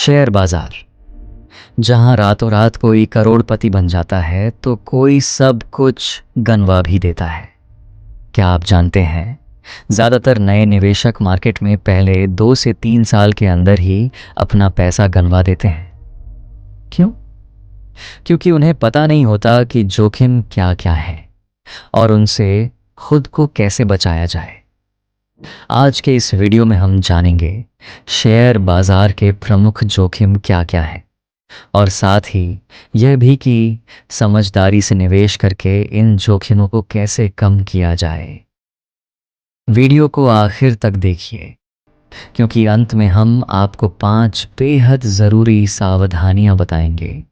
Share बाजार, जहां रातों रात कोई करोड़पति बन जाता है तो कोई सब कुछ गंवा भी देता है। क्या आप जानते हैं, ज़्यादातर नए निवेशक मार्केट में पहले 2 से 3 साल के अंदर ही अपना पैसा गंवा देते हैं। क्यों? क्योंकि उन्हें पता नहीं होता कि जोखिम क्या क्या है और उनसे खुद को कैसे बचाया जाए। आज के इस वीडियो में हम जानेंगे शेयर बाजार के प्रमुख जोखिम क्या क्या हैं और साथ ही यह भी कि समझदारी से निवेश करके इन जोखिमों को कैसे कम किया जाए। वीडियो को आखिर तक देखिए, क्योंकि अंत में हम आपको 5 बेहद ज़रूरी सावधानियां बताएंगे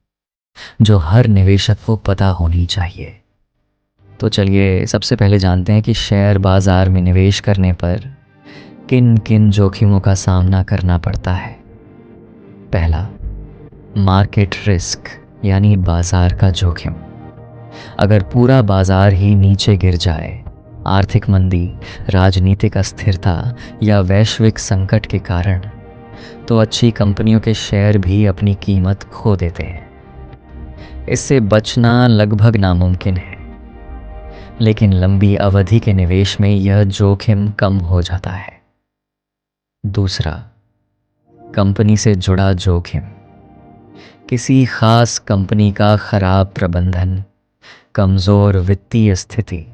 जो हर निवेशक को पता होनी चाहिए। तो चलिए सबसे पहले जानते हैं कि शेयर बाजार में निवेश करने पर किन किन जोखिमों का सामना करना पड़ता है। पहला, मार्केट रिस्क यानी बाजार का जोखिम। अगर पूरा बाजार ही नीचे गिर जाए, आर्थिक मंदी, राजनीतिक अस्थिरता या वैश्विक संकट के कारण, तो अच्छी कंपनियों के शेयर भी अपनी कीमत खो देते हैं। इससे बचना लगभग नामुमकिन है, लेकिन लंबी अवधि के निवेश में यह जोखिम कम हो जाता है। दूसरा, कंपनी से जुड़ा जोखिम। किसी खास कंपनी का खराब प्रबंधन, कमज़ोर वित्तीय स्थिति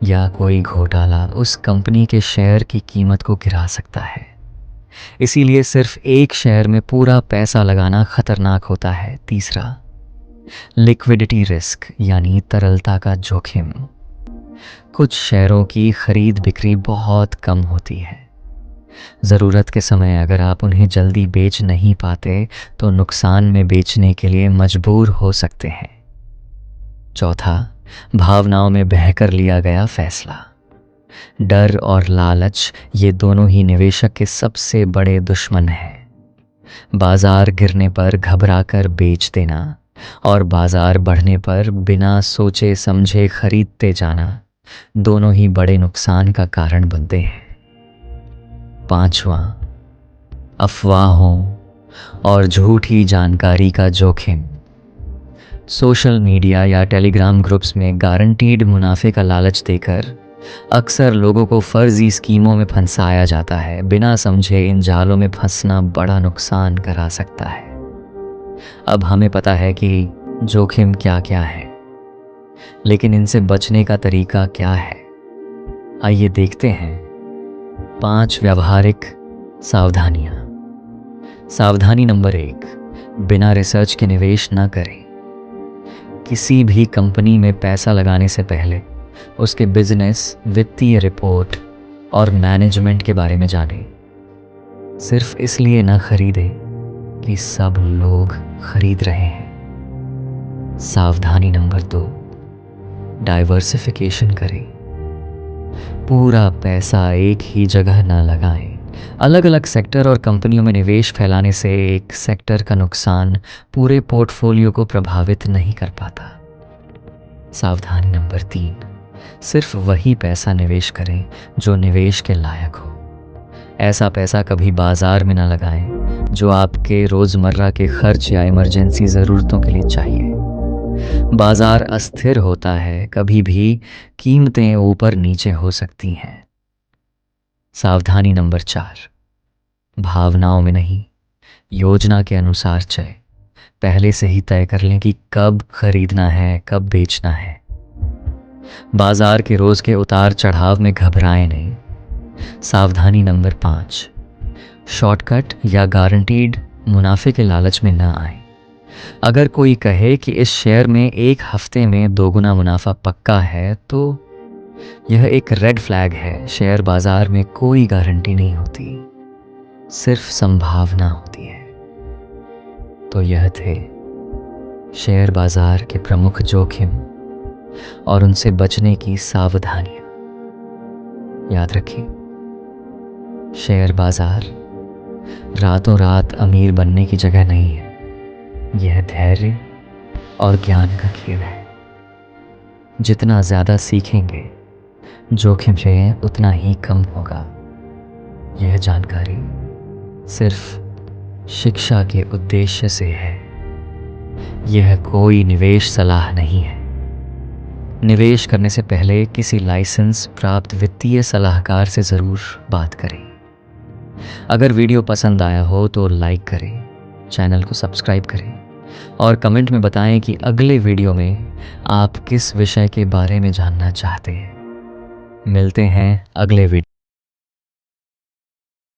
या कोई घोटाला उस कंपनी के शेयर की कीमत को गिरा सकता है। इसीलिए सिर्फ एक शेयर में पूरा पैसा लगाना खतरनाक होता है। तीसरा, लिक्विडिटी रिस्क यानी तरलता का जोखिम। कुछ शेयरों की खरीद बिक्री बहुत कम होती है। ज़रूरत के समय अगर आप उन्हें जल्दी बेच नहीं पाते तो नुकसान में बेचने के लिए मजबूर हो सकते हैं। चौथा, भावनाओं में बहकर लिया गया फैसला। डर और लालच, ये दोनों ही निवेशक के सबसे बड़े दुश्मन हैं। बाजार गिरने पर घबराकर बेच देना और बाजार बढ़ने पर बिना सोचे समझे खरीदते जाना, दोनों ही बड़े नुकसान का कारण बनते हैं। पांचवा, अफवाहों और झूठी जानकारी का जोखिम। सोशल मीडिया या टेलीग्राम ग्रुप्स में गारंटीड मुनाफे का लालच देकर अक्सर लोगों को फर्जी स्कीमों में फंसाया जाता है। बिना समझे इन जालों में फंसना बड़ा नुकसान करा सकता है। अब हमें पता है कि जोखिम क्या क्या है, लेकिन इनसे बचने का तरीका क्या है। आइए देखते हैं 5 व्यावहारिक सावधानियां। सावधानी नंबर 1, बिना रिसर्च के निवेश न करें। किसी भी कंपनी में पैसा लगाने से पहले उसके बिजनेस, वित्तीय रिपोर्ट और मैनेजमेंट के बारे में जानें। सिर्फ इसलिए न खरीदें कि सब लोग खरीद रहे हैं। सावधानी नंबर 2, डाइवर्सिफिकेशन करें। पूरा पैसा एक ही जगह न लगाएं। अलग अलग सेक्टर और कंपनियों में निवेश फैलाने से एक सेक्टर का नुकसान पूरे पोर्टफोलियो को प्रभावित नहीं कर पाता। सावधानी नंबर 3, सिर्फ वही पैसा निवेश करें जो निवेश के लायक हो। ऐसा पैसा कभी बाजार में न लगाएं जो आपके रोज़मर्रा के खर्च या इमरजेंसी ज़रूरतों के लिए चाहिए। बाजार अस्थिर होता है, कभी भी कीमतें ऊपर नीचे हो सकती हैं। सावधानी नंबर 4, भावनाओं में नहीं, योजना के अनुसार चलें। पहले से ही तय कर लें कि कब खरीदना है, कब बेचना है। बाजार के रोज के उतार चढ़ाव में घबराएं नहीं। सावधानी नंबर 5, शॉर्टकट या गारंटीड मुनाफे के लालच में न आए। अगर कोई कहे कि इस शेयर में एक हफ्ते में 2 गुना मुनाफा पक्का है, तो यह एक रेड फ्लैग है। शेयर बाजार में कोई गारंटी नहीं होती, सिर्फ संभावना होती है। तो यह थे शेयर बाजार के प्रमुख जोखिम और उनसे बचने की सावधानियां। याद रखें, शेयर बाजार रातों रात अमीर बनने की जगह नहीं है। यह धैर्य और ज्ञान का खेल है। जितना ज़्यादा सीखेंगे, जोखिम से उतना ही कम होगा। यह जानकारी सिर्फ शिक्षा के उद्देश्य से है। यह कोई निवेश सलाह नहीं है। निवेश करने से पहले किसी लाइसेंस प्राप्त वित्तीय सलाहकार से ज़रूर बात करें। अगर वीडियो पसंद आया हो तो लाइक करें, चैनल को सब्सक्राइब करें और कमेंट में बताएं कि अगले वीडियो में आप किस विषय के बारे में जानना चाहते हैं। मिलते हैं अगले वीडियो।